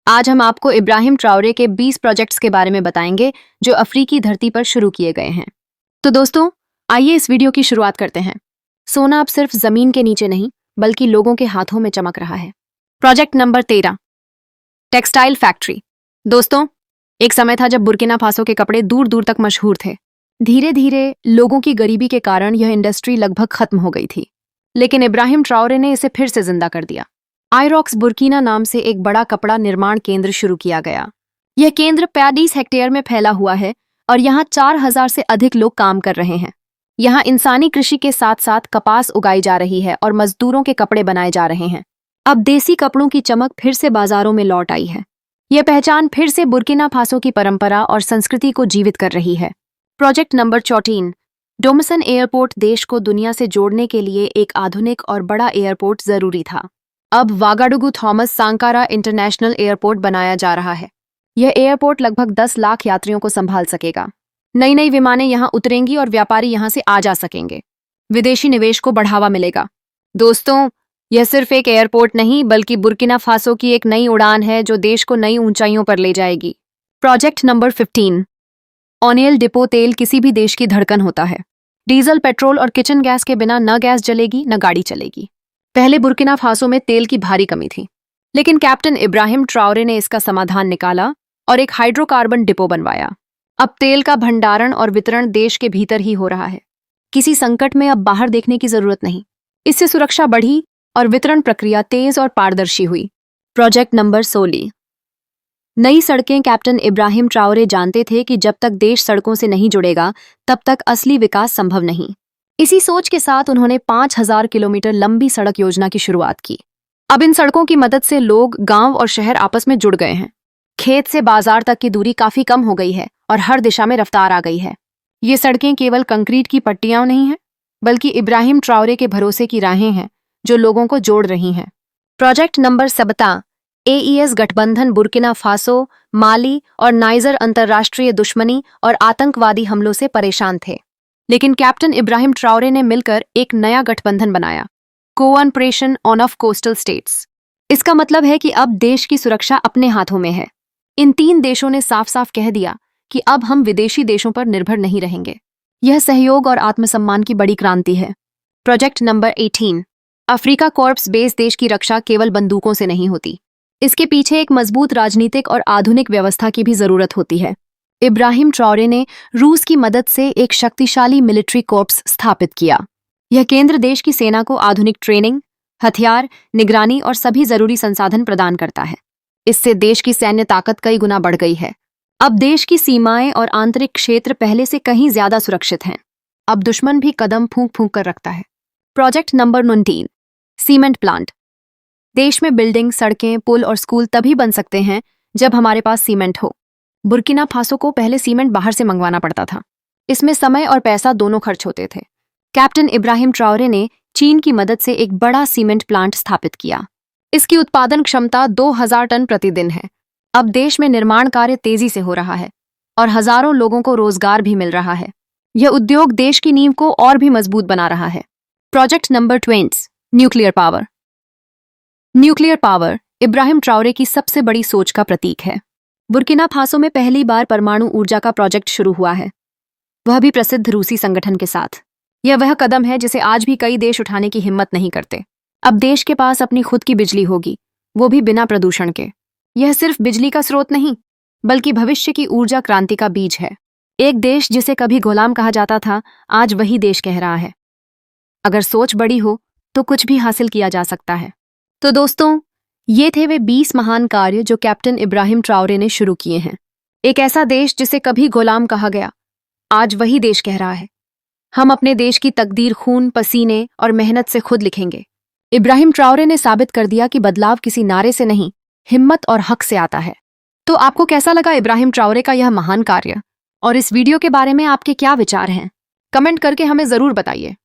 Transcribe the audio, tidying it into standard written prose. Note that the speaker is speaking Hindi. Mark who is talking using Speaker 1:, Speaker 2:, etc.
Speaker 1: आज हम आपको इब्राहिम ट्राओरे के 20 प्रोजेक्ट्स के बारे में बताएंगे जो अफ्रीकी धरती पर शुरू किए गए हैं। तो दोस्तों, आइए इस वीडियो की शुरुआत करते हैं। सोना अब सिर्फ जमीन के नीचे नहीं बल्कि लोगों के हाथों में चमक रहा है। Project number 13, textile factory. दोस्तों, एक समय था जब बुर्किना फासो के कपड़े दूर दूर तक मशहूर थे। धीरे धीरे लोगों की गरीबी के कारण यह इंडस्ट्री लगभग खत्म हो गई थी, लेकिन इब्राहिम ट्राओरे ने इसे फिर से जिंदा कर दिया। आइरॉक्स बुर्किना नाम से एक बड़ा कपड़ा निर्माण केंद्र शुरू किया गया। यह केंद्र 35 हेक्टेयर में फैला हुआ है और यहाँ 4000 से अधिक लोग काम कर रहे हैं। यहाँ इंसानी कृषि के साथ साथ कपास उगाई जा रही है और मजदूरों के कपड़े बनाए जा रहे हैं। अब देसी कपड़ों की चमक फिर से बाजारों में लौट आई है। यह पहचान फिर से बुर्किना फासो की परंपरा और संस्कृति को जीवित कर रही है। प्रोजेक्ट नंबर 14, डोमसन एयरपोर्ट। देश को दुनिया से जोड़ने के लिए एक आधुनिक और बड़ा एयरपोर्ट जरूरी था। अब वागाडुगु थॉमस सांकारा इंटरनेशनल एयरपोर्ट बनाया जा रहा है। यह एयरपोर्ट लगभग 10 लाख यात्रियों को संभाल सकेगा। नई नई विमानें यहां उतरेंगी और व्यापारी यहां से आ जा सकेंगे। विदेशी निवेश को बढ़ावा मिलेगा। दोस्तों, यह सिर्फ एक एयरपोर्ट नहीं बल्कि बुर्किना फासो की एक नई उड़ान है जो देश को नई ऊंचाइयों पर ले जाएगी। प्रोजेक्ट नंबर 15, ऑनियल डिपो। तेल किसी भी देश की धड़कन होता है। डीजल, पेट्रोल और किचन गैस के बिना न गैस जलेगी न गाड़ी चलेगी। पहले बुर्किना फासो में तेल की भारी कमी थी, लेकिन कैप्टन इब्राहिम ट्राओरे ने इसका समाधान निकाला और एक हाइड्रोकार्बन डिपो बनवाया। अब तेल का भंडारण और वितरण देश के भीतर ही हो रहा है। किसी संकट में अब बाहर देखने की जरूरत नहीं। इससे सुरक्षा बढ़ी और वितरण प्रक्रिया तेज और पारदर्शी हुई। प्रोजेक्ट नंबर 16, नई सड़कें। कैप्टन इब्राहिम ट्राओरे जानते थे कि जब तक देश सड़कों से नहीं जुड़ेगा तब तक असली विकास संभव नहीं। इसी सोच के साथ उन्होंने 5000 किलोमीटर लंबी सड़क योजना की शुरुआत की। अब इन सड़कों की मदद से लोग, गांव और शहर आपस में जुड़ गए हैं। खेत से बाजार तक की दूरी काफी कम हो गई है और हर दिशा में रफ्तार आ गई है। ये सड़कें केवल कंक्रीट की पट्टियां नहीं हैं, बल्कि इब्राहिम ट्राओरे के भरोसे की राहें हैं जो लोगों को जोड़ रही हैं। प्रोजेक्ट नंबर 17, AES गठबंधन। बुर्किना फासो, माली और नाइजर अंतर्राष्ट्रीय दुश्मनी और आतंकवादी हमलों से परेशान थे, लेकिन कैप्टन इब्राहिम ट्राओरे ने मिलकर एक नया गठबंधन बनाया, कोऑपरेशन ऑफ कोस्टल स्टेट्स। इसका मतलब है कि अब देश की सुरक्षा अपने हाथों में है। इन 3 देशों ने साफ साफ कह दिया कि अब हम विदेशी देशों पर निर्भर नहीं रहेंगे। यह सहयोग और आत्मसम्मान की बड़ी क्रांति है। Project number 18, Africa corps base. देश की रक्षा केवल बंदूकों से नहीं होती, इसके पीछे एक मजबूत राजनीतिक और आधुनिक व्यवस्था की भी जरूरत होती है। इब्राहिम ट्राओरे ने रूस की मदद से एक शक्तिशाली मिलिट्री कॉर्प्स स्थापित किया। यह केंद्र देश की सेना को आधुनिक ट्रेनिंग, हथियार, निगरानी और सभी जरूरी संसाधन प्रदान करता है। इससे देश की सैन्य ताकत कई गुना बढ़ गई है। अब देश की सीमाएं और आंतरिक क्षेत्र पहले से कहीं ज्यादा सुरक्षित हैं। अब दुश्मन भी कदम फूंक फूंक कर रखता है। Project number 19, cement plant. देश में बिल्डिंग, सड़कें, पुल और स्कूल तभी बन सकते हैं जब हमारे पास सीमेंट हो। बुर्किना फासो को पहले सीमेंट बाहर से मंगवाना पड़ता था। इसमें समय और पैसा दोनों खर्च होते थे। कैप्टन इब्राहिम ट्राओरे ने चीन की मदद से एक बड़ा सीमेंट प्लांट स्थापित किया। इसकी उत्पादन क्षमता 2000 टन प्रतिदिन है। अब देश में निर्माण कार्य तेजी से हो रहा है और हजारों लोगों को रोजगार भी मिल रहा है। यह उद्योग देश की नींव को और भी मजबूत बना रहा है। Project number 20, nuclear power. Nuclear power Ibrahim Traore की सबसे बड़ी सोच का प्रतीक है। बुर्किना फासो में पहली बार परमाणु ऊर्जा का प्रोजेक्ट शुरू हुआ है, वह भी प्रसिद्ध रूसी संगठन के साथ। यह वह कदम है जिसे आज भी कई देश उठाने की हिम्मत नहीं करते। अब देश के पास अपनी खुद की बिजली होगी, वो भी बिना प्रदूषण के। यह सिर्फ बिजली का स्रोत नहीं बल्कि भविष्य की ऊर्जा क्रांति का बीज है। एक देश जिसे कभी गुलाम कहा जाता था, आज वही देश कह रहा है, अगर सोच बड़ी हो तो कुछ भी हासिल किया जा सकता है। तो दोस्तों, ये थे वे 20 महान कार्य जो कैप्टन इब्राहिम ट्राओरे ने शुरू किए हैं। एक ऐसा देश जिसे कभी गुलाम कहा गया, आज वही देश कह रहा है, हम अपने देश की तकदीर खून, पसीने और मेहनत से खुद लिखेंगे। इब्राहिम ट्राओरे ने साबित कर दिया कि बदलाव किसी नारे से नहीं, हिम्मत और हक से आता है। तो आपको कैसा लगा इब्राहिम ट्राओरे का यह महान कार्य, और इस वीडियो के बारे में आपके क्या विचार हैं? कमेंट करके हमें जरूर बताइए।